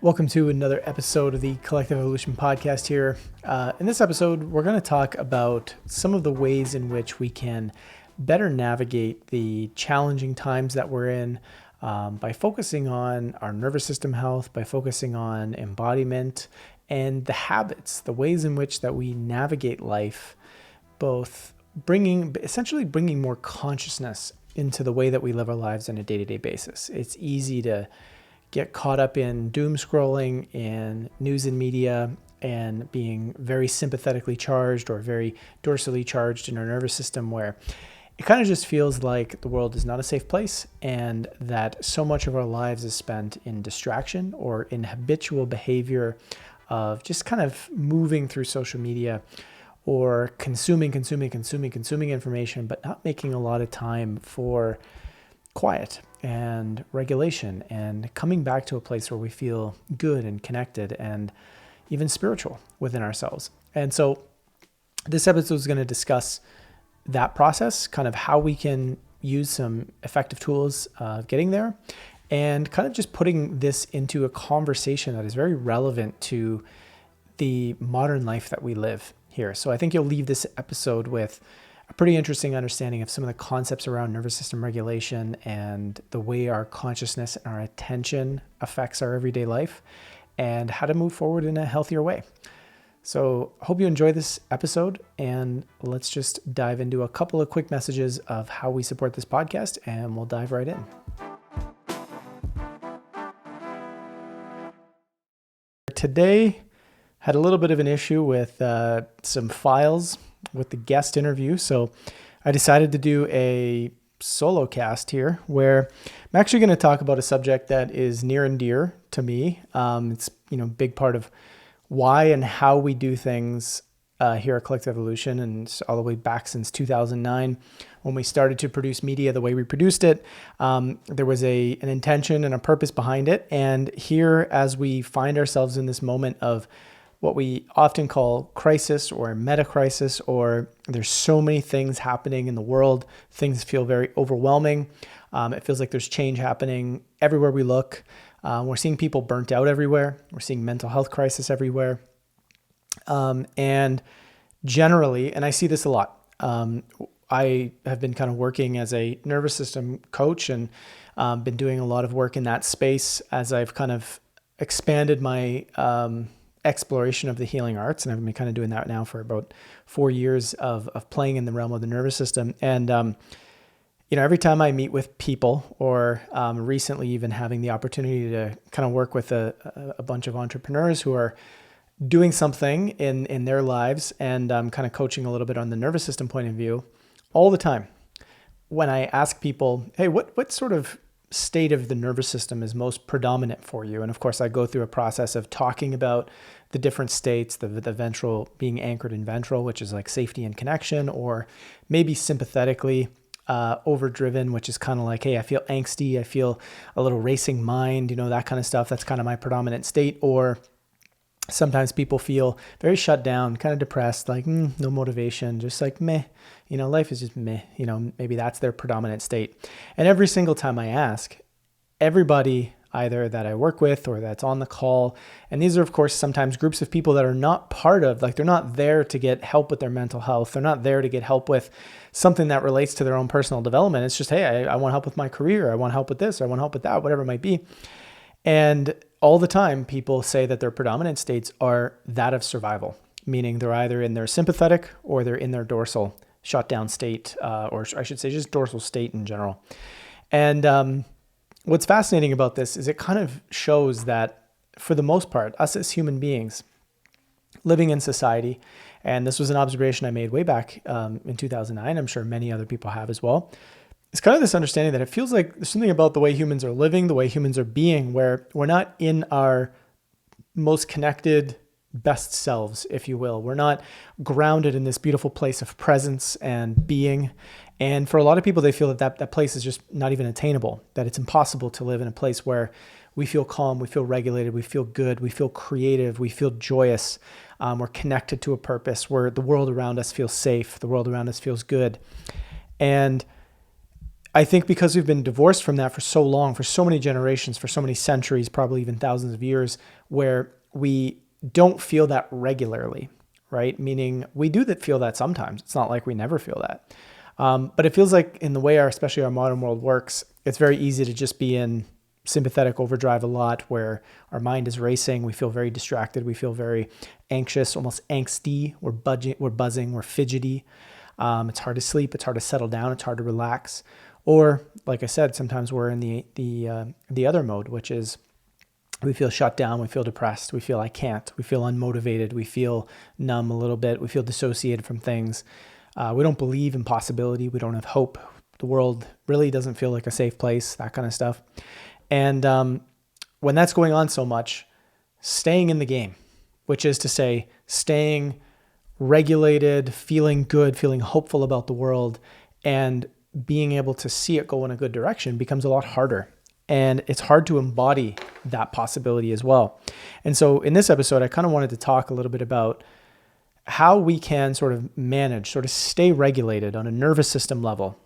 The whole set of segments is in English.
Welcome to another episode of the Collective Evolution podcast here. In this episode, we're going to talk about some of the ways in which we can better navigate the challenging times that we're in by focusing on our nervous system health, by focusing on embodiment and the habits, the ways in which that we navigate life, both essentially bringing more consciousness into the way that we live our lives on a day-to-day basis. It's easy to get caught up in doom scrolling and news and media and being very sympathetically charged or very dorsally charged in our nervous system, where it kind of just feels like the world is not a safe place and that so much of our lives is spent in distraction or in habitual behavior of just kind of moving through social media or consuming information, but not making a lot of time for quiet and regulation and coming back to a place where we feel good and connected and even spiritual within ourselves. And so this episode is going to discuss that process, kind of how we can use some effective tools getting there, and kind of just putting this into a conversation that is very relevant to the modern life that we live here. So I think you'll leave this episode with a pretty interesting understanding of some of the concepts around nervous system regulation and the way our consciousness and our attention affects our everyday life and how to move forward in a healthier way. So I hope you enjoy this episode, and let's just dive into a couple of quick messages of how we support this podcast, and we'll dive right in. Today, had a little bit of an issue with some files with the guest interview. So I decided to do a solo cast here where I'm actually going to talk about a subject that is near and dear to me. It's, a big part of why and how we do things here at Collective Evolution, and all the way back since 2009 when we started to produce media the way we produced it. There was an intention and a purpose behind it. And here, as we find ourselves in this moment of what we often call crisis or meta-crisis, or there's so many things happening in the world, things feel very overwhelming. It feels like there's change happening everywhere we look. We're seeing people burnt out everywhere. We're seeing mental health crisis everywhere. And generally, and I see this a lot, I have been kind of working as a nervous system coach and been doing a lot of work in that space as I've kind of expanded my exploration of the healing arts. And I've been kind of doing that now for about 4 years of playing in the realm of the nervous system. And, every time I meet with people, or recently even having the opportunity to kind of work with a bunch of entrepreneurs who are doing something in their lives, and kind of coaching a little bit on the nervous system point of view, all the time, when I ask people, hey, what sort of state of the nervous system is most predominant for you? And of course, I go through a process of talking about the different states, the ventral being anchored in ventral, which is like safety and connection, or maybe sympathetically overdriven, which is kind of like, hey, I feel angsty, I feel a little racing mind, that kind of stuff. That's kind of my predominant state. Or sometimes people feel very shut down, kind of depressed, like no motivation, just like meh, life is just meh, maybe that's their predominant state. And every single time I ask, everybody either that I work with or that's on the call, and these are of course sometimes groups of people that are not part of, like they're not there to get help with their mental health. They're not there to get help with something that relates to their own personal development. It's just, hey, I want help with my career. I want help with this, or I want help with that, whatever it might be. And all the time, people say that their predominant states are that of survival, meaning they're either in their sympathetic or they're in their dorsal shutdown state, or I should say just dorsal state in general. And what's fascinating about this is it kind of shows that for the most part, us as human beings living in society, and this was an observation I made way back in 2009, I'm sure many other people have as well, it's kind of this understanding that it feels like there's something about the way humans are living, the way humans are being, where we're not in our most connected, best selves, if you will. We're not grounded in this beautiful place of presence and being. And for a lot of people, they feel that place is just not even attainable, that it's impossible to live in a place where we feel calm, we feel regulated, we feel good, we feel creative, we feel joyous, we're connected to a purpose, where the world around us feels safe, the world around us feels good. And I think because we've been divorced from that for so long, for so many generations, for so many centuries, probably even thousands of years, where we don't feel that regularly, right? Meaning we do feel that sometimes. It's not like we never feel that. But it feels like in the way especially our modern world works, it's very easy to just be in sympathetic overdrive a lot, where our mind is racing. We feel very distracted. We feel very anxious, almost angsty. We're buzzing, we're fidgety. It's hard to sleep. It's hard to settle down. It's hard to relax. Or, like I said, sometimes we're in the other mode, which is we feel shut down. We feel depressed. We feel I can't. We feel unmotivated. We feel numb a little bit. We feel dissociated from things. We don't believe in possibility. We don't have hope. The world really doesn't feel like a safe place, that kind of stuff. And when that's going on so much, staying in the game, which is to say staying regulated, feeling good, feeling hopeful about the world, and being able to see it go in a good direction becomes a lot harder. And it's hard to embody that possibility as well. And so in this episode, I kind of wanted to talk a little bit about how we can sort of manage, sort of stay regulated on a nervous system level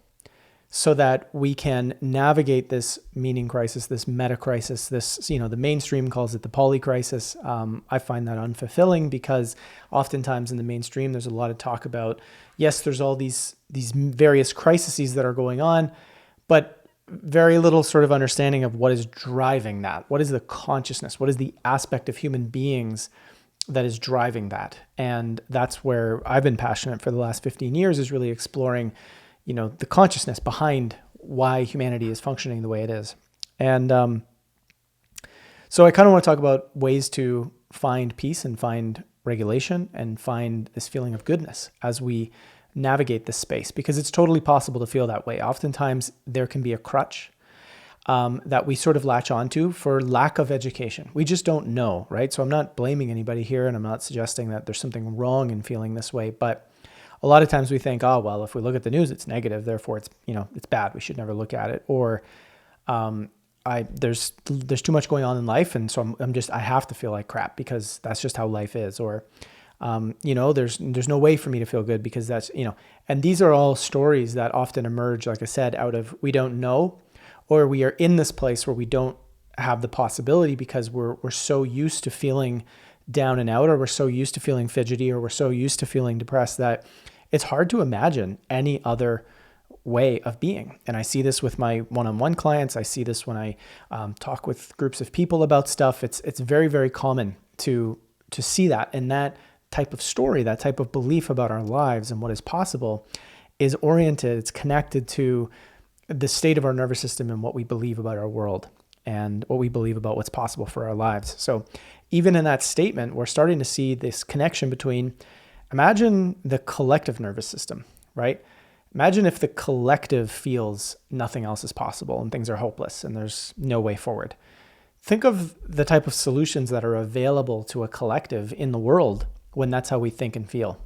so that we can navigate this meaning crisis, this meta crisis, this, the mainstream calls it the poly crisis. I find that unfulfilling because oftentimes in the mainstream, there's a lot of talk about, yes, there's all these various crises that are going on, but very little sort of understanding of what is driving that. What is the consciousness? What is the aspect of human beings that is driving that? And that's where I've been passionate for the last 15 years, is really exploring the consciousness behind why humanity is functioning the way it is. And so I kind of want to talk about ways to find peace and find regulation and find this feeling of goodness as we navigate this space, because it's totally possible to feel that way. Oftentimes there can be a crutch that we sort of latch onto for lack of education. We just don't know, right? So I'm not blaming anybody here, and I'm not suggesting that there's something wrong in feeling this way, but a lot of times we think, oh, well, if we look at the news, it's negative, therefore it's, it's bad. We should never look at it. Or there's too much going on in life, and so I have to feel like crap because that's just how life is. Or, there's no way for me to feel good because that's, and these are all stories that often emerge, like I said, out of we don't know, or we are in this place where we don't have the possibility because we're so used to feeling down and out, or we're so used to feeling fidgety, or we're so used to feeling depressed that it's hard to imagine any other way of being. And I see this with my one-on-one clients. I see this when I talk with groups of people about stuff. It's very, very common to see that. And that type of story, that type of belief about our lives and what is possible is oriented, it's connected to the state of our nervous system and what we believe about our world and what we believe about what's possible for our lives. So even in that statement, we're starting to see this connection between, imagine the collective nervous system, right? Imagine if the collective feels nothing else is possible and things are hopeless and there's no way forward. Think of the type of solutions that are available to a collective in the world when that's how we think and feel,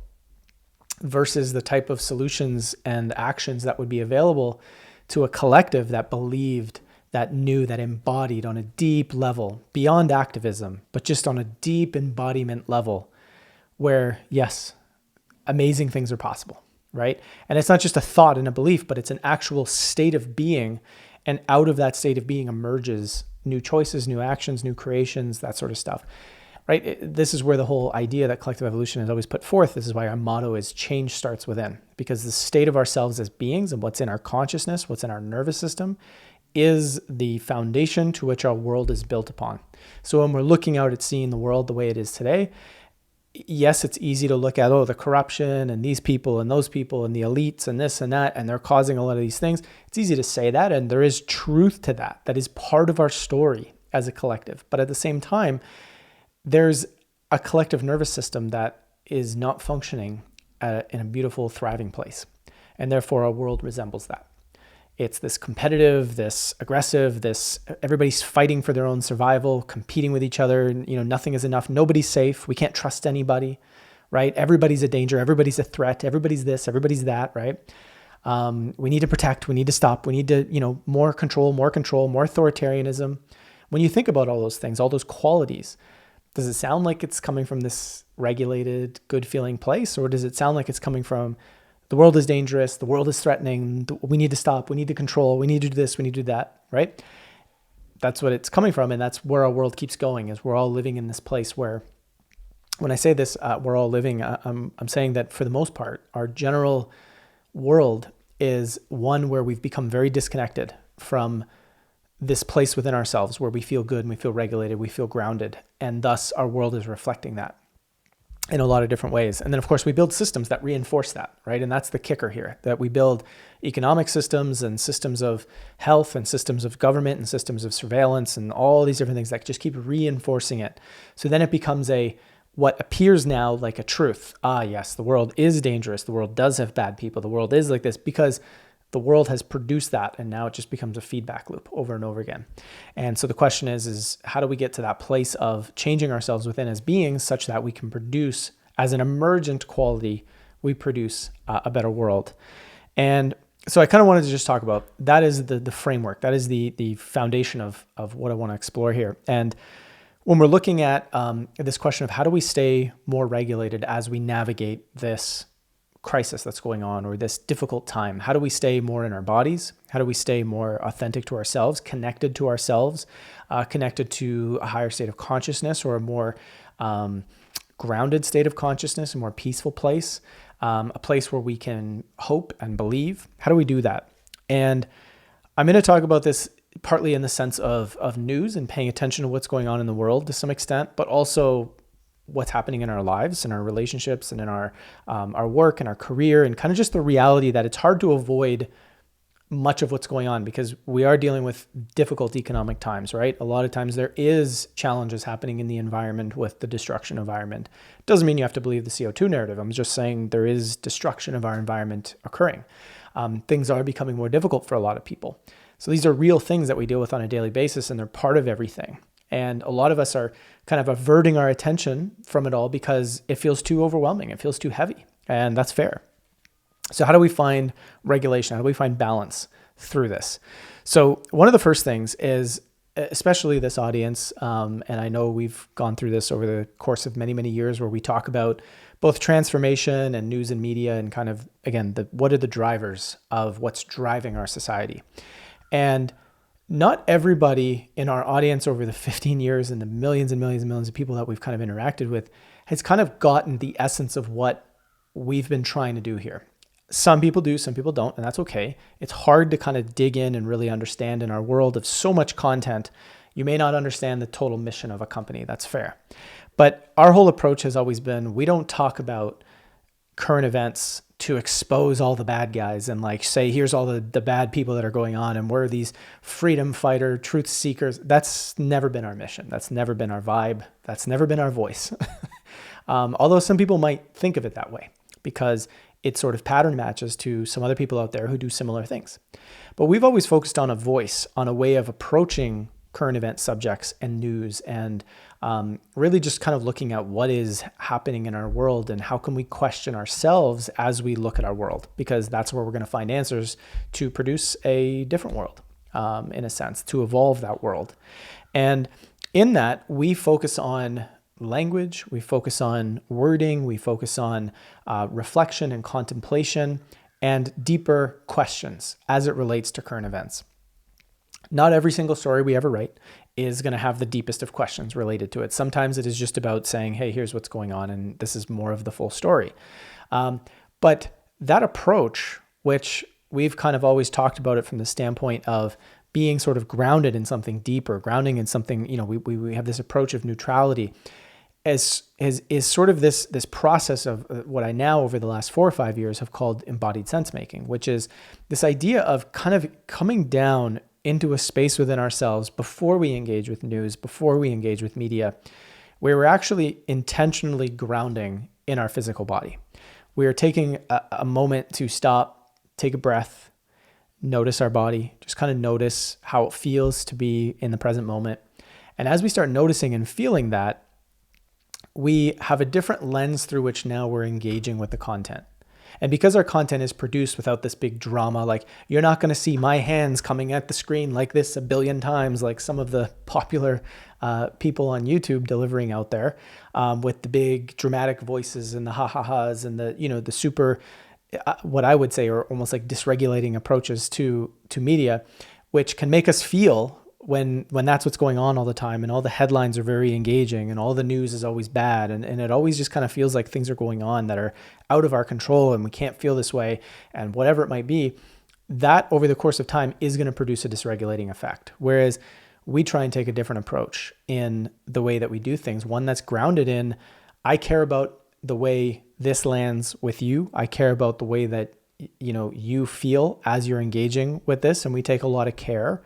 versus the type of solutions and actions that would be available to a collective that believed, that knew, that embodied on a deep level, beyond activism, but just on a deep embodiment level where, yes, amazing things are possible, right? And it's not just a thought and a belief, but it's an actual state of being. And out of that state of being emerges new choices, new actions, new creations, that sort of stuff, right? This is where the whole idea that collective evolution is always put forth. This is why our motto is change starts within, because the state of ourselves as beings and what's in our consciousness, what's in our nervous system, is the foundation to which our world is built upon. So when we're looking out at seeing the world the way it is today, yes, it's easy to look at, the corruption and these people and those people and the elites and this and that, and they're causing a lot of these things. It's easy to say that, and there is truth to that. That is part of our story as a collective. But at the same time, there's a collective nervous system that is not functioning in a beautiful, thriving place. And therefore, our world resembles that. It's this competitive, this aggressive, this everybody's fighting for their own survival, competing with each other. Nothing is enough. Nobody's safe. We can't trust anybody, right? Everybody's a danger. Everybody's a threat. Everybody's this, everybody's that, right? We need to protect. We need to stop. We need to, more control, more authoritarianism. When you think about all those things, all those qualities, does it sound like it's coming from this regulated, good feeling place? Or does it sound like it's coming from the world is dangerous, the world is threatening, we need to stop, we need to control, we need to do this, we need to do that, right? That's what it's coming from, and that's where our world keeps going, is we're all living in this place where, when I say this, we're all living, I'm saying that for the most part, our general world is one where we've become very disconnected from this place within ourselves where we feel good and we feel regulated, we feel grounded, and thus our world is reflecting that in a lot of different ways. And then of course we build systems that reinforce that, right? And that's the kicker here, that we build economic systems and systems of health and systems of government and systems of surveillance and all these different things that just keep reinforcing it. So then it becomes what appears now like a truth. Yes, the world is dangerous. The world does have bad people. The world is like this because the world has produced that, and now it just becomes a feedback loop over and over again. And so the question is how do we get to that place of changing ourselves within as beings such that we can produce, as an emergent quality, we produce a better world? And so I kind of wanted to just talk about, that is the framework, that is the foundation of what I want to explore here. And when we're looking at this question of how do we stay more regulated as we navigate this crisis that's going on, or this difficult time, how do we stay more in our bodies? How do we stay more authentic to ourselves, connected to ourselves, connected to a higher state of consciousness, or a more grounded state of consciousness, a more peaceful place, a place where we can hope and believe? How do we do that? And I'm going to talk about this partly in the sense of news and paying attention to what's going on in the world to some extent, but also what's happening in our lives and our relationships and in our work and our career, and kind of just the reality that it's hard to avoid much of what's going on because we are dealing with difficult economic times, right? A lot of times there is challenges happening in the environment with the destruction environment. Doesn't mean you have to believe the CO2 narrative. I'm just saying there is destruction of our environment occurring. Things are becoming more difficult for a lot of people. So these are real things that we deal with on a daily basis, and they're part of everything. And a lot of us are kind of averting our attention from it all because it feels too overwhelming. It feels too heavy, and that's fair. So how do we find regulation? How do we find balance through this? So one of the first things is, especially this audience, and I know we've gone through this over the course of many, many years, where we talk about both transformation and news and media, and kind of, again, what are the drivers of what's driving our society? And not everybody in our audience over the 15 years and the millions and millions and millions of people that we've kind of interacted with has kind of gotten the essence of what we've been trying to do here. Some people do, some people don't, and that's okay. It's hard to kind of dig in and really understand in our world of so much content. You may not understand the total mission of a company. That's fair. But our whole approach has always been, we don't talk about current events to expose all the bad guys and like say, here's all the bad people that are going on, and we're these freedom fighter, truth seekers. That's never been our mission. That's never been our vibe. That's never been our voice. Although some people might think of it that way because it sort of pattern matches to some other people out there who do similar things. But we've always focused on a voice, on a way of approaching current event subjects and news, and really just kind of looking at what is happening in our world and how can we question ourselves as we look at our world, because that's where we're going to find answers to produce a different world, in a sense, to evolve that world. And in that, we focus on language, we focus on wording, we focus on reflection and contemplation and deeper questions as it relates to current events. Not every single story we ever write is going to have the deepest of questions related to it. Sometimes it is just about saying, hey, here's what's going on, and this is more of the full story. But that approach, which we've kind of always talked about it from the standpoint of being sort of grounded in something deeper, grounding in something, we have this approach of neutrality, is sort of this process of what I now over the last 4 or 5 years have called embodied sense making, which is this idea of kind of coming down into a space within ourselves before we engage with news, before we engage with media, where we're actually intentionally grounding in our physical body. We are taking a moment to stop, take a breath, notice our body, just kind of notice how it feels to be in the present moment. And as we start noticing and feeling that, we have a different lens through which now we're engaging with the content. And because our content is produced without this big drama, like you're not going to see my hands coming at the screen like this a billion times, like some of the popular people on YouTube delivering out there with the big dramatic voices and the ha-ha-has and the super what I would say are almost like dysregulating approaches to media, which can make us feel when that's what's going on all the time, and all the headlines are very engaging and all the news is always bad, and it always just kind of feels like things are going on that are out of our control and we can't feel this way, and whatever it might be, that over the course of time is going to produce a dysregulating effect. Whereas we try and take a different approach in the way that we do things, one that's grounded in, I care about the way this lands with you. I care about the way that you feel as you're engaging with this, and we take a lot of care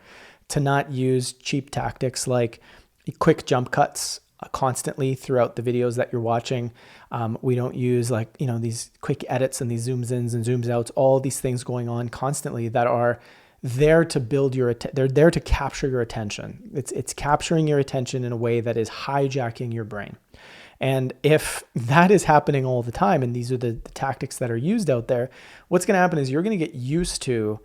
to not use cheap tactics like quick jump cuts constantly throughout the videos that you're watching. We don't use these quick edits and these zooms ins and zooms outs, all these things going on constantly that are there to build they're there to capture your attention. It's capturing your attention in a way that is hijacking your brain. And if that is happening all the time, and these are the tactics that are used out there, what's going to happen is you're going to get used to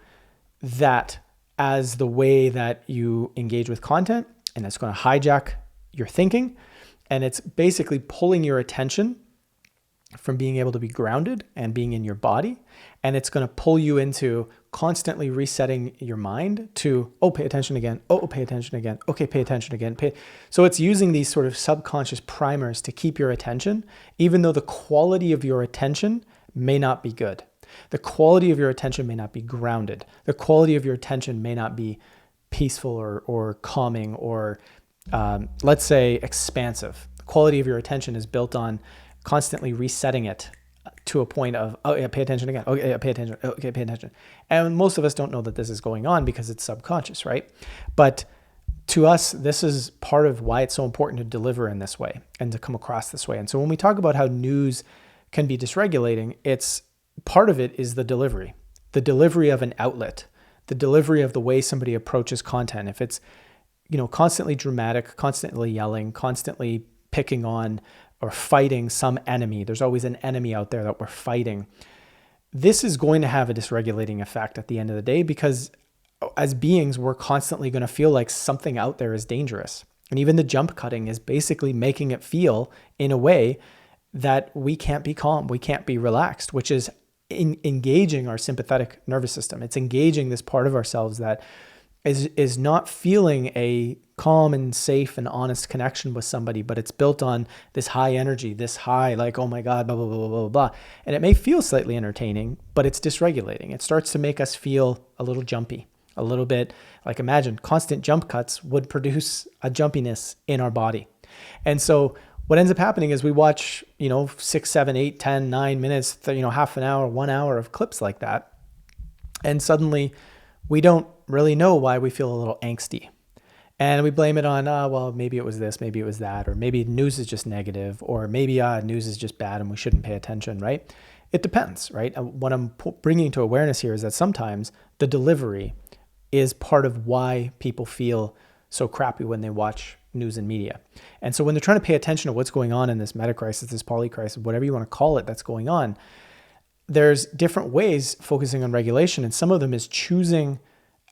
that as the way that you engage with content, and it's going to hijack your thinking, and it's basically pulling your attention from being able to be grounded and being in your body, and it's going to pull you into constantly resetting your mind to, pay attention again, pay attention again, okay, pay attention again. So it's using these sort of subconscious primers to keep your attention, even though the quality of your attention may not be good. The quality of your attention may not be grounded. The quality of your attention may not be peaceful or calming or, let's say, expansive. The quality of your attention is built on constantly resetting it to a point of, pay attention again. Okay, pay attention. Okay, pay attention. And most of us don't know that this is going on because it's subconscious, right? But to us, this is part of why it's so important to deliver in this way and to come across this way. And so when we talk about how news can be dysregulating, part of it is the delivery of an outlet, the delivery of the way somebody approaches content. If it's, constantly dramatic, constantly yelling, constantly picking on or fighting some enemy, there's always an enemy out there that we're fighting. This is going to have a dysregulating effect at the end of the day, because as beings, we're constantly going to feel like something out there is dangerous. And even the jump cutting is basically making it feel in a way that we can't be calm, we can't be relaxed, which is engaging our sympathetic nervous system. It's engaging this part of ourselves that is not feeling a calm and safe and honest connection with somebody, but it's built on this high energy, this high, like, oh my God, blah, blah, blah, blah, blah, blah. And it may feel slightly entertaining, but it's dysregulating. It starts to make us feel a little jumpy, a little bit like, imagine constant jump cuts would produce a jumpiness in our body. And so what ends up happening is we watch, 6, 7, 8, 10, 9 minutes, half an hour, 1 hour of clips like that. And suddenly we don't really know why we feel a little angsty. And we blame it on, maybe it was this, maybe it was that, or maybe news is just negative, or maybe news is just bad and we shouldn't pay attention, right? It depends, right? What I'm bringing to awareness here is that sometimes the delivery is part of why people feel so crappy when they watch news and media. And so when they're trying to pay attention to what's going on in this meta crisis, this poly crisis, whatever you want to call it, that's going on, there's different ways focusing on regulation. And some of them is choosing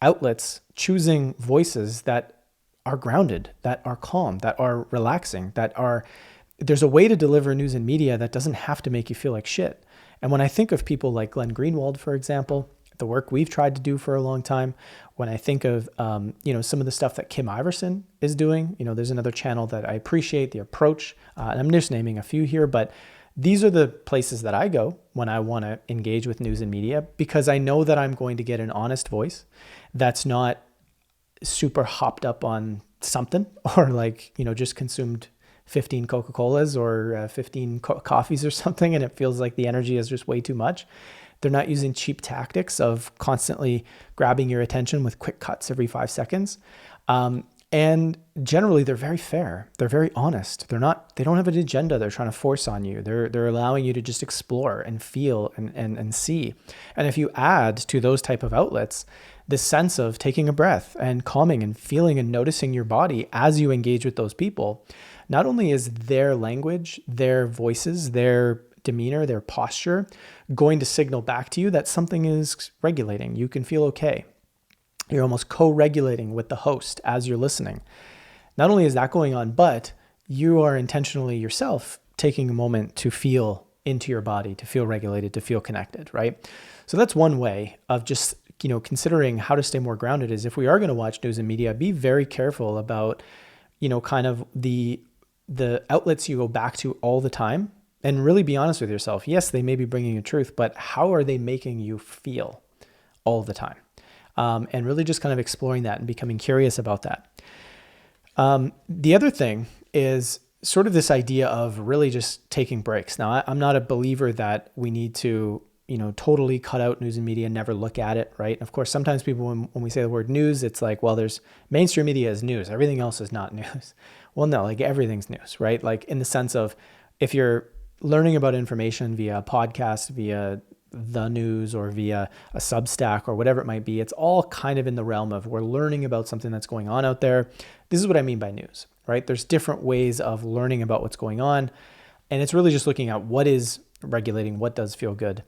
outlets, choosing voices that are grounded, that are calm, that are relaxing, there's a way to deliver news and media that doesn't have to make you feel like shit. And when I think of people like Glenn Greenwald, for example, the work we've tried to do for a long time, when I think of, some of the stuff that Kim Iverson is doing, there's another channel that I appreciate, the approach, and I'm just naming a few here, but these are the places that I go when I want to engage with news and media, because I know that I'm going to get an honest voice that's not super hopped up on something, or just consumed 15 Coca-Colas or 15 coffees or something, and it feels like the energy is just way too much. They're not using cheap tactics of constantly grabbing your attention with quick cuts every 5 seconds. And generally they're very fair. They're very honest. They don't have an agenda they're trying to force on you. They're allowing you to just explore and feel and see. And if you add to those type of outlets this sense of taking a breath and calming and feeling and noticing your body as you engage with those people, not only is their language, their voices, their demeanor, their posture going to signal back to you that something is regulating. You can feel okay. You're almost co-regulating with the host as you're listening. Not only is that going on, but you are intentionally yourself taking a moment to feel into your body, to feel regulated, to feel connected, right? So that's one way of just, considering how to stay more grounded is if we are going to watch news and media, be very careful about, kind of the outlets you go back to all the time, and really be honest with yourself. Yes, they may be bringing you truth, but how are they making you feel all the time? And really just kind of exploring that and becoming curious about that. The other thing is sort of this idea of really just taking breaks. Now, I'm not a believer that we need to, totally cut out news and media and never look at it, right? And of course, sometimes people, when we say the word news, it's like, well, there's mainstream media is news. Everything else is not news. Well, no, like everything's news, right? Like in the sense of if you're learning about information via a podcast, via the news, or via a Substack or whatever it might be, it's all kind of in the realm of we're learning about something that's going on out there. This is what I mean by news, right? There's different ways of learning about what's going on. And it's really just looking at what is regulating, what does feel good.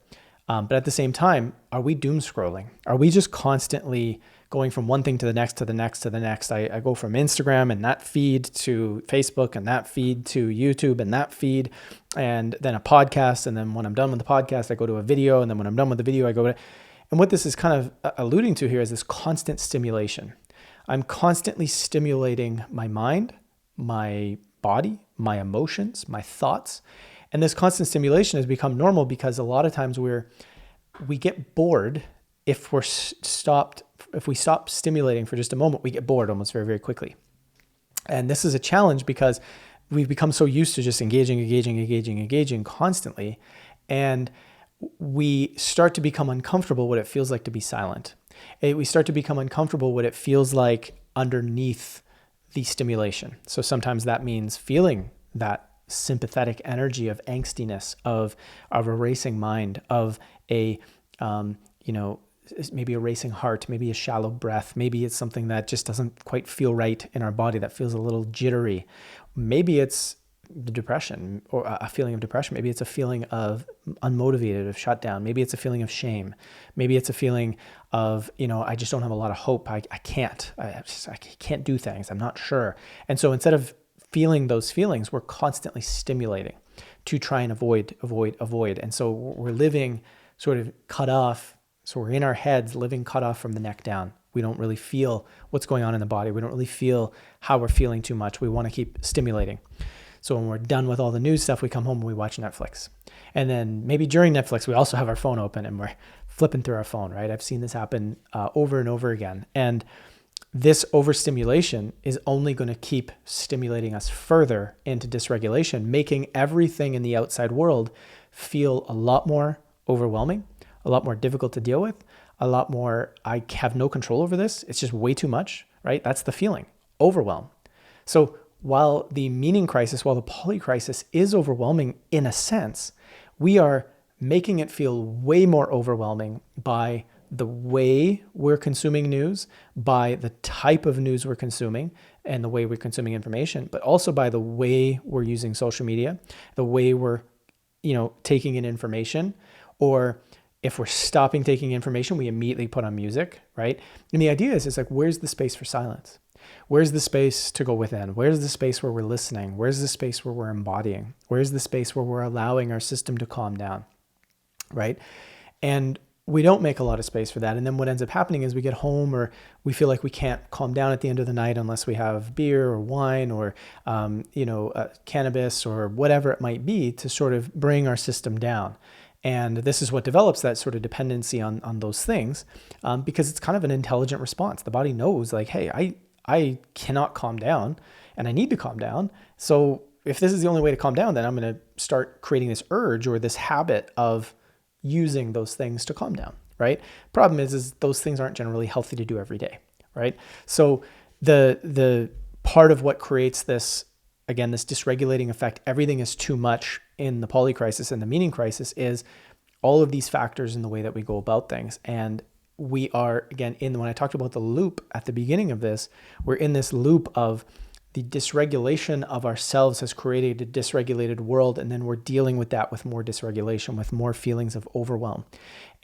But at the same time, are we doom scrolling? Are we just constantly going from one thing to the next, to the next, to the next? I go from Instagram and that feed to Facebook and that feed to YouTube and that feed, and then a podcast. And then when I'm done with the podcast, I go to a video. And then when I'm done with the video, I go to, and what this is kind of alluding to here is this constant stimulation. I'm constantly stimulating my mind, my body, my emotions, my thoughts. And this constant stimulation has become normal because a lot of times we get bored if we stop stimulating for just a moment. We get bored almost very, very quickly. And this is a challenge because we've become so used to just engaging constantly. And we start to become uncomfortable what it feels like to be silent. We start to become uncomfortable what it feels like underneath the stimulation. So sometimes that means feeling that sympathetic energy of angstiness, of a racing mind, of a, maybe a racing heart, maybe a shallow breath. Maybe it's something that just doesn't quite feel right in our body, that feels a little jittery. Maybe it's the depression, or a feeling of depression. Maybe it's a feeling of unmotivated, of shut down. Maybe it's a feeling of shame. Maybe it's a feeling of, I just don't have a lot of hope. I can't do things. I'm not sure. And so instead of feeling those feelings, we're constantly stimulating to try and avoid. And so we're living sort of cut off. So we're in our heads living cut off from the neck down. We don't really feel what's going on in the body. We don't really feel how we're feeling too much. We want to keep stimulating. So when we're done with all the news stuff, we come home and we watch Netflix. And then maybe during Netflix, we also have our phone open and we're flipping through our phone, right? I've seen this happen over and over again. And this overstimulation is only going to keep stimulating us further into dysregulation, making everything in the outside world feel a lot more overwhelming, a lot more difficult to deal with, a lot more, I have no control over this. It's just way too much, right? That's the feeling, overwhelm. So while the meaning crisis, while the polycrisis is overwhelming in a sense, we are making it feel way more overwhelming by the way we're consuming news, by the type of news we're consuming and the way we're consuming information, but also by the way we're using social media, the way we're, taking in information, or if we're stopping taking information, we immediately put on music, right? And the idea is, it's like, where's the space for silence? Where's the space to go within? Where's the space where we're listening? Where's the space where we're embodying? Where's the space where we're allowing our system to calm down, right? And we don't make a lot of space for that. And then what ends up happening is we get home, or we feel like we can't calm down at the end of the night unless we have beer or wine or, cannabis or whatever it might be to sort of bring our system down. And this is what develops that sort of dependency on those things, because it's kind of an intelligent response. The body knows, like, hey, I cannot calm down and I need to calm down. So if this is the only way to calm down, then I'm going to start creating this urge or this habit of using those things to calm down, right? Problem is those things aren't generally healthy to do every day, right? So the part of what creates this, again, this dysregulating effect, everything is too much in the polycrisis and the meaning crisis, is all of these factors in the way that we go about things. And we are, again, when I talked about the loop at the beginning of this, we're in this loop of the dysregulation of ourselves has created a dysregulated world, and then we're dealing with that with more dysregulation, with more feelings of overwhelm.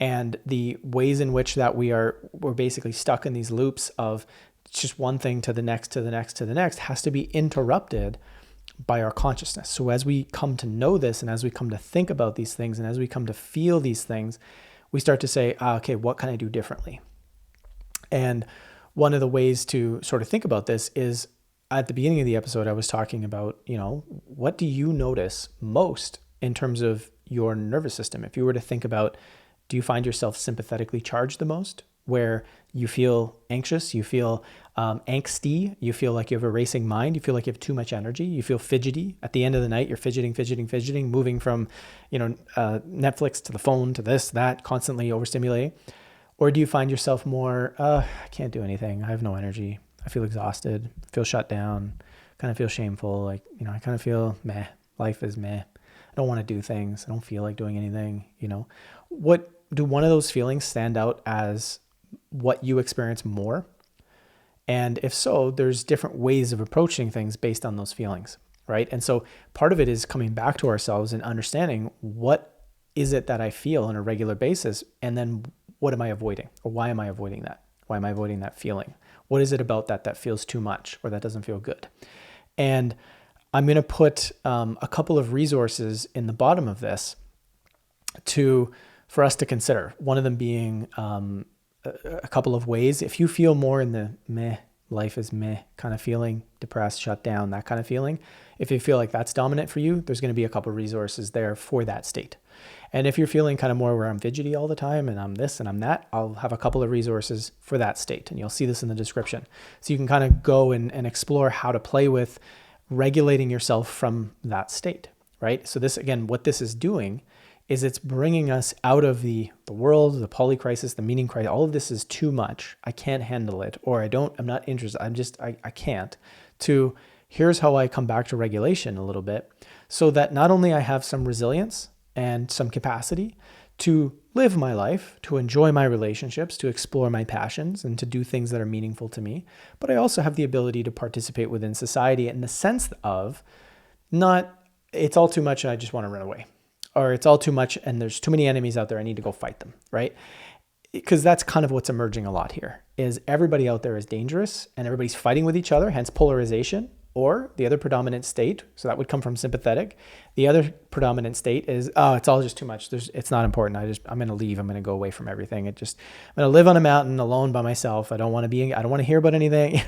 And the ways in which that we're basically stuck in these loops of just one thing to the next, to the next, to the next, has to be interrupted by our consciousness. So as we come to know this, and as we come to think about these things, and as we come to feel these things, we start to say, okay, what can I do differently? And one of the ways to sort of think about this is, at the beginning of the episode, I was talking about, what do you notice most in terms of your nervous system? If you were to think about, do you find yourself sympathetically charged the most, where you feel anxious, you feel angsty, you feel like you have a racing mind, you feel like you have too much energy, you feel fidgety. At the end of the night, you're fidgeting, moving from, Netflix to the phone to this, that, constantly overstimulating? Or do you find yourself more, I can't do anything, I have no energy, I feel exhausted, feel shut down, kind of feel shameful, I kind of feel meh, life is meh, I don't want to do things, I don't feel like doing anything, What do one of those feelings stand out as what you experience more? And if so, there's different ways of approaching things based on those feelings, right? And so part of it is coming back to ourselves and understanding, what is it that I feel on a regular basis? And then what am I avoiding? Or why am I avoiding that? Why am I avoiding that feeling? What is it about that feels too much, or that doesn't feel good? And I'm going to put a couple of resources in the bottom of this for us to consider. One of them being a couple of ways. If you feel more in the meh, life is meh kind of feeling, depressed, shut down, that kind of feeling, if you feel like that's dominant for you, there's going to be a couple of resources there for that state. And if you're feeling kind of more where I'm fidgety all the time and I'm this and I'm that, I'll have a couple of resources for that state. And you'll see this in the description. So you can kind of go and explore how to play with regulating yourself from that state, right? So this, again, what this is doing is it's bringing us out of the world, the polycrisis, the meaning crisis. All of this is too much. I can't handle it, or I'm not interested. I can't. To here's how I come back to regulation a little bit, so that not only I have some resilience and some capacity to live my life, to enjoy my relationships, to explore my passions, and to do things that are meaningful to me, but I also have the ability to participate within society in the sense of not, it's all too much and I just want to run away. Or it's all too much and there's too many enemies out there, I need to go fight them, right? Because that's kind of what's emerging a lot here, is everybody out there is dangerous and everybody's fighting with each other, hence polarization. Or the other predominant state, so that would come from sympathetic. The other predominant state is, it's all just too much. It's not important. I'm going to leave. I'm going to go away from everything. I'm going to live on a mountain alone by myself. I don't want to hear about anything.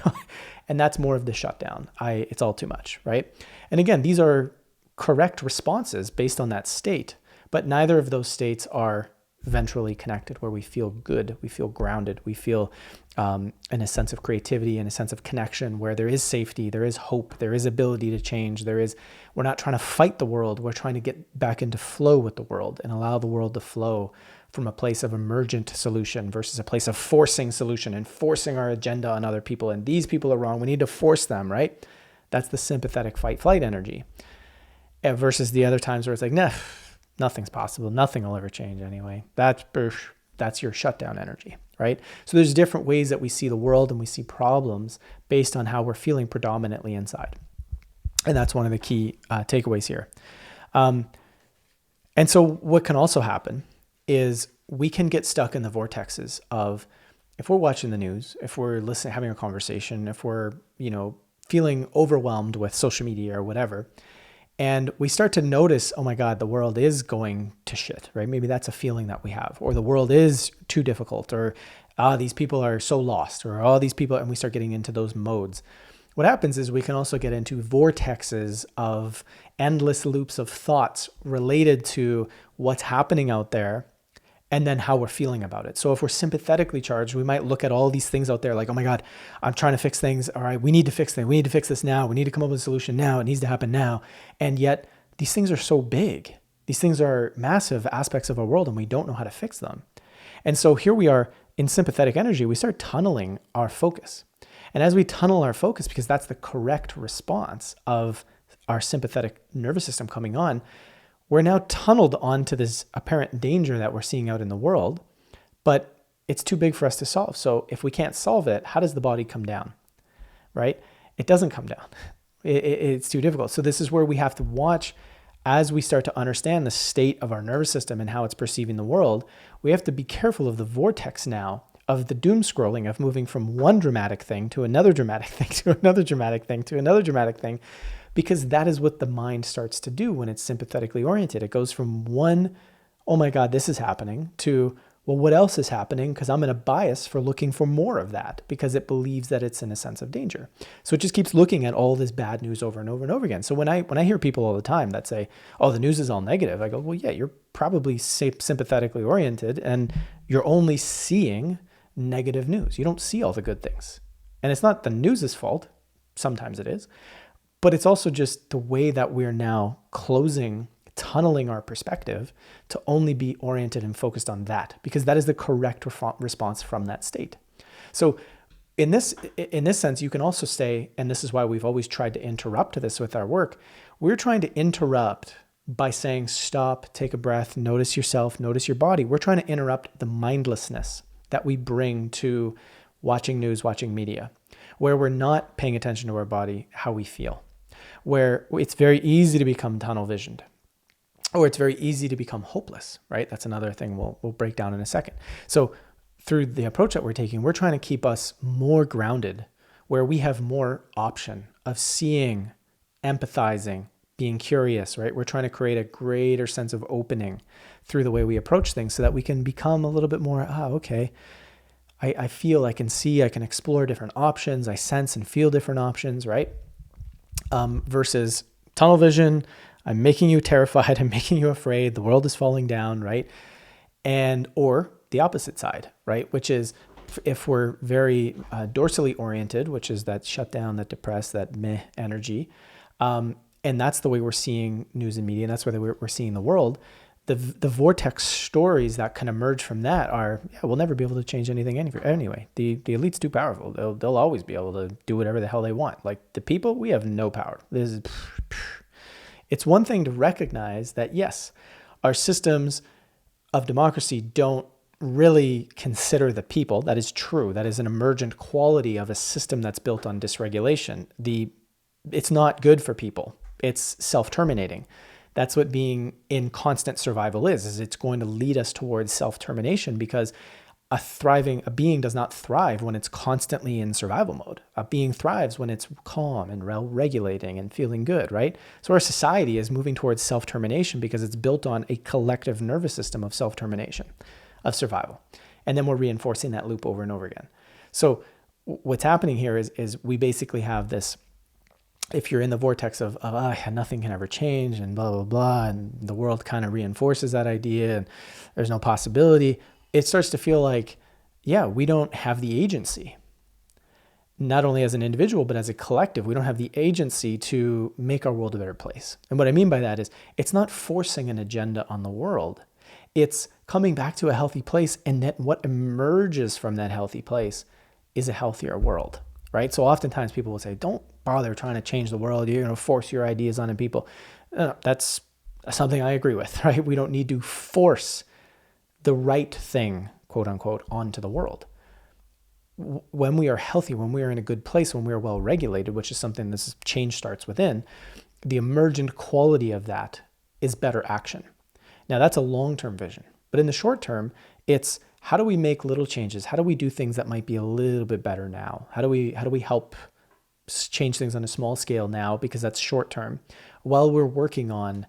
And that's more of the shutdown. It's all too much, right? And again, these are correct responses based on that state, but neither of those states are ventrally connected, where we feel good, we feel grounded, we feel in a sense of creativity, in a sense of connection, where there is safety, there is hope, there is ability to change, we're not trying to fight the world, we're trying to get back into flow with the world and allow the world to flow from a place of emergent solution versus a place of forcing solution and forcing our agenda on other people. And these people are wrong, we need to force them, right? That's the sympathetic fight-flight energy. Versus the other times where it's like, nah, nothing's possible. Nothing will ever change anyway. That's your shutdown energy, right? So there's different ways that we see the world and we see problems based on how we're feeling predominantly inside. And that's one of the key takeaways here. And so what can also happen is we can get stuck in the vortexes of, if we're watching the news, if we're listening, having a conversation, if we're, feeling overwhelmed with social media or whatever, and we start to notice, oh my God, the world is going to shit, right? Maybe that's a feeling that we have, or the world is too difficult, or these people are so lost, or all these people, and we start getting into those modes. What happens is we can also get into vortexes of endless loops of thoughts related to what's happening out there and then how we're feeling about it. So if we're sympathetically charged, we might look at all these things out there like, oh my God, I'm trying to fix things. All right, we need to fix things. We need to fix this now. We need to come up with a solution now. It needs to happen now. And yet these things are so big. These things are massive aspects of our world and we don't know how to fix them. And so here we are in sympathetic energy, we start tunneling our focus. And as we tunnel our focus, because that's the correct response of our sympathetic nervous system coming on, we're now tunneled onto this apparent danger that we're seeing out in the world, but it's too big for us to solve. So if we can't solve it, how does the body come down, right? It doesn't come down. It's too difficult. So this is where we have to watch as we start to understand the state of our nervous system and how it's perceiving the world. We have to be careful of the vortex now of the doom scrolling, of moving from one dramatic thing to another dramatic thing to another dramatic thing to another dramatic thing, because that is what the mind starts to do when it's sympathetically oriented. It goes from one, oh my God, this is happening, to, well, what else is happening? Because I'm in a bias for looking for more of that because it believes that it's in a sense of danger. So it just keeps looking at all this bad news over and over and over again. So when I hear people all the time that say, oh, the news is all negative, I go, well, yeah, you're probably sympathetically oriented and you're only seeing negative news. You don't see all the good things. And it's not the news's fault. Sometimes it is. But it's also just the way that we're now tunneling our perspective to only be oriented and focused on that, because that is the correct response from that state. So in this sense, you can also say, and this is why we've always tried to interrupt this with our work, we're trying to interrupt by saying, stop, take a breath, notice yourself, notice your body. We're trying to interrupt the mindlessness that we bring to watching news, watching media, where we're not paying attention to our body, how we feel, where it's very easy to become tunnel visioned. Or it's very easy to become hopeless, right? That's another thing we'll break down in a second. So through the approach that we're taking, we're trying to keep us more grounded, where we have more option of seeing, empathizing, being curious, right? We're trying to create a greater sense of opening through the way we approach things so that we can become a little bit more, okay, I feel, I can see, I can explore different options, I sense and feel different options, right? Versus tunnel vision, I'm making you terrified. I'm making you afraid. The world is falling down, right? Or the opposite side, right? Which is if we're very dorsally oriented, which is that shutdown, that depressed, that meh energy. And that's the way we're seeing news and media. And that's the way we're seeing the world. The vortex stories that can emerge from that are, we'll never be able to change anything anyway. The elite's too powerful. They'll always be able to do whatever the hell they want. Like the people, we have no power. It's one thing to recognize that, yes, our systems of democracy don't really consider the people. That is true. That is an emergent quality of a system that's built on dysregulation. It's not good for people. It's self-terminating. That's what being in constant survival is it's going to lead us towards self-termination, because a being does not thrive when it's constantly in survival mode. A being thrives when it's calm and regulating and feeling good, right? So our society is moving towards self-termination because it's built on a collective nervous system of self-termination, of survival. And then we're reinforcing that loop over and over again. So what's happening here is we basically have this, if you're in the vortex of nothing can ever change and blah, blah, blah, and the world kind of reinforces that idea and there's no possibility, it starts to feel like, we don't have the agency. Not only as an individual, but as a collective, we don't have the agency to make our world a better place. And what I mean by that is it's not forcing an agenda on the world. It's coming back to a healthy place, and that what emerges from that healthy place is a healthier world, right? So oftentimes people will say, don't bother trying to change the world. You're going to force your ideas on people. No, that's something I agree with, right? We don't need to force the right thing, quote unquote, onto the world. When we are healthy, when we are in a good place, when we are well regulated, which is something this change starts within, the emergent quality of that is better action. Now that's a long-term vision, but in the short term, it's how do we make little changes? How do we do things that might be a little bit better now? How do we help change things on a small scale now, because that's short term, while we're working on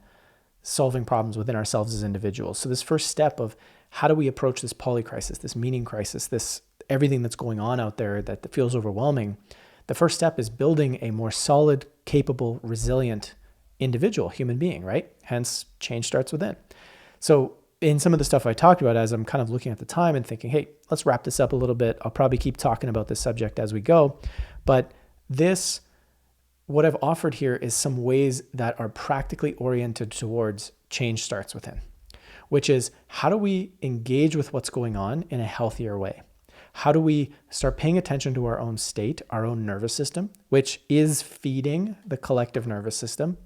solving problems within ourselves as individuals. So this first step of how do we approach this polycrisis, this meaning crisis, this everything that's going on out there that feels overwhelming, the first step is building a more solid, capable, resilient individual, human being, right? Hence, change starts within. So in some of the stuff I talked about, as I'm kind of looking at the time and thinking, hey, let's wrap this up a little bit. I'll probably keep talking about this subject as we go. But what I've offered here is some ways that are practically oriented towards change starts within, which is how do we engage with what's going on in a healthier way? How do we start paying attention to our own state, our own nervous system, which is feeding the collective nervous system?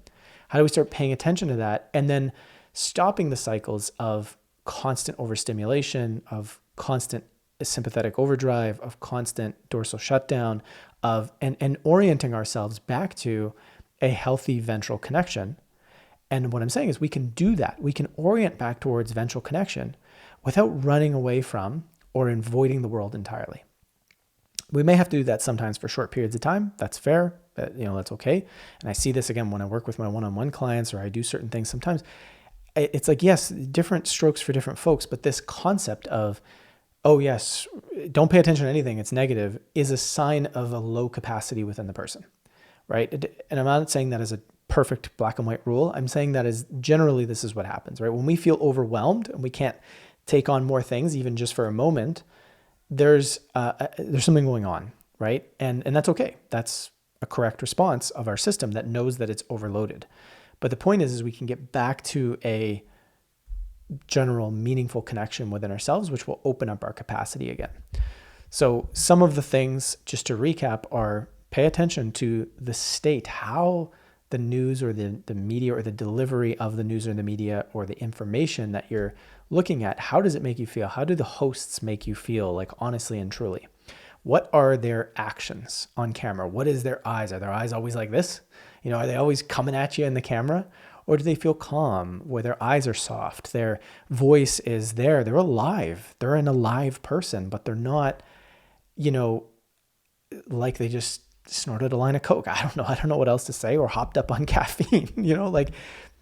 How do we start paying attention to that and then stopping the cycles of constant overstimulation, of constant sympathetic overdrive, of constant dorsal shutdown, and orienting ourselves back to a healthy ventral connection? And what I'm saying is we can do that. We can orient back towards ventral connection without running away from or avoiding the world entirely. We may have to do that sometimes for short periods of time. That's fair. That's okay. And I see this again when I work with my one-on-one clients, or I do certain things. Sometimes it's like, yes, different strokes for different folks, but this concept of, oh yes, don't pay attention to anything, it's negative, is a sign of a low capacity within the person, right? And I'm not saying that as a perfect black and white rule. I'm saying that as generally this is what happens, right? When we feel overwhelmed and we can't take on more things, even just for a moment, there's something going on, right? And that's okay. That's a correct response of our system that knows that it's overloaded. But the point is we can get back to a general meaningful connection within ourselves, which will open up our capacity again. So some of the things, just to recap, are pay attention to the state, how the news or the media or the delivery of the news or the media or the information that you're looking at, how does it make you feel? How do the hosts make you feel, like honestly and truly? What are their actions on camera? What is their eyes? Are their eyes always like this? Are they always coming at you in the camera? Or do they feel calm, where their eyes are soft? Their voice is there. They're alive. They're an alive person, but they're not, like they just snorted a line of Coke. I don't know what else to say, or hopped up on caffeine, like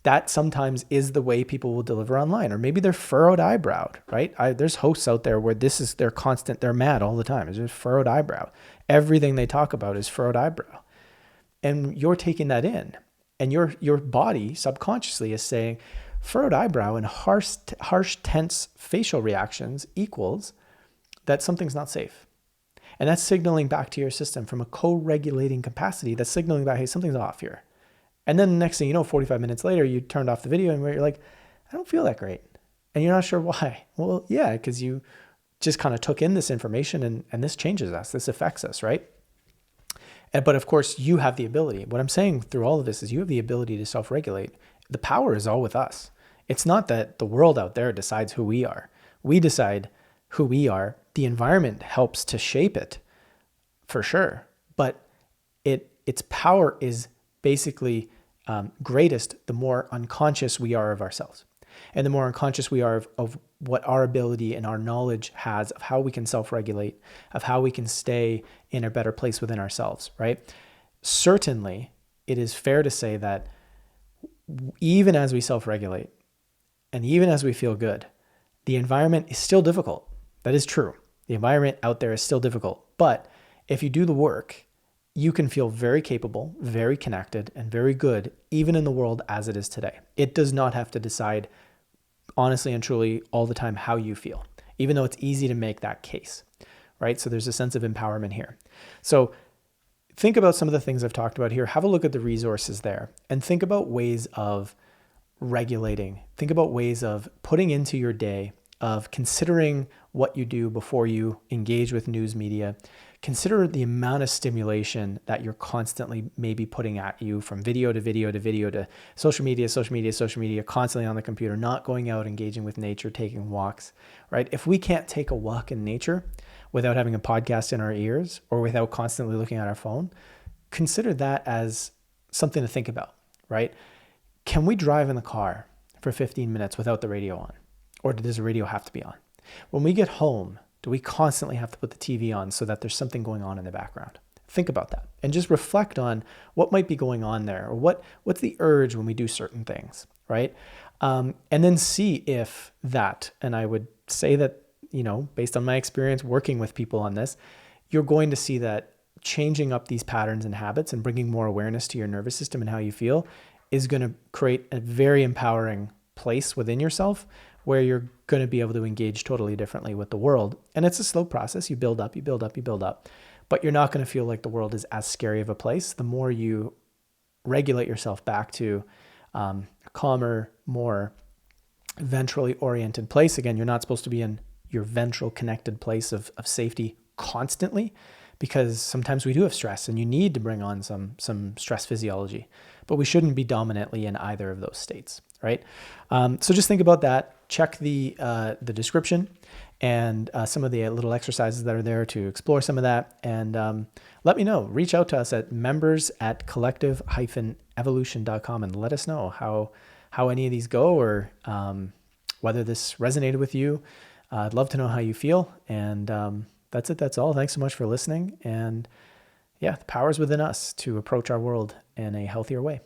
that sometimes is the way people will deliver online. Or maybe they're furrowed eyebrowed, right? There's hosts out there where this is their constant, they're mad all the time. It's just furrowed eyebrow. Everything they talk about is furrowed eyebrow. And you're taking that in, and your body subconsciously is saying furrowed eyebrow and harsh, tense facial reactions equals that something's not safe. And that's signaling back to your system from a co-regulating capacity. That's signaling back, hey, something's off here. And then the next thing you know, 45 minutes later, you turned off the video and you're like, I don't feel that great. And you're not sure why. Well, yeah, because you just kind of took in this information and this changes us. This affects us, right? But of course, you have the ability. What I'm saying through all of this is you have the ability to self-regulate. The power is all with us. It's not that the world out there decides who we are. We decide who we are. The environment helps to shape it, for sure. But its power is basically greatest the more unconscious we are of ourselves. And the more unconscious we are of what our ability and our knowledge has of how we can self-regulate, of how we can stay in a better place within ourselves, right? Certainly, it is fair to say that even as we self-regulate and even as we feel good, the environment is still difficult. That is true. The environment out there is still difficult. But if you do the work, you can feel very capable, very connected, and very good, even in the world as it is today. It does not have to decide honestly and truly all the time how you feel, even though it's easy to make that case, right? So there's a sense of empowerment here. So think about some of the things I've talked about here. Have a look at the resources there and think about ways of regulating. Think about ways of putting into your day, of considering what you do before you engage with news media. Consider the amount of stimulation that you're constantly maybe putting at you, from video to video to video to social media, constantly on the computer, not going out, engaging with nature, taking walks, right? If we can't take a walk in nature without having a podcast in our ears or without constantly looking at our phone, consider that as something to think about, right? Can we drive in the car for 15 minutes without the radio on? Or does the radio have to be on? When we get home, do we constantly have to put the TV on so that there's something going on in the background? Think about that and just reflect on what might be going on there, or what's the urge when we do certain things, right? And then see if that, and I would say that, based on my experience working with people on this, you're going to see that changing up these patterns and habits and bringing more awareness to your nervous system and how you feel is going to create a very empowering place within yourself where you're going to be able to engage totally differently with the world. And it's a slow process. You build up, but you're not going to feel like the world is as scary of a place. The more you regulate yourself back to a calmer, more ventrally oriented place. Again, you're not supposed to be in your ventral connected place of safety constantly, because sometimes we do have stress and you need to bring on some stress physiology, but we shouldn't be dominantly in either of those states, right? So just think about that. Check the description and some of the little exercises that are there to explore some of that. And let me know. Reach out to us at members@collective-evolution.com and let us know how any of these go, or whether this resonated with you. I'd love to know how you feel. And that's it. That's all. Thanks so much for listening. And yeah, the power's within us to approach our world in a healthier way.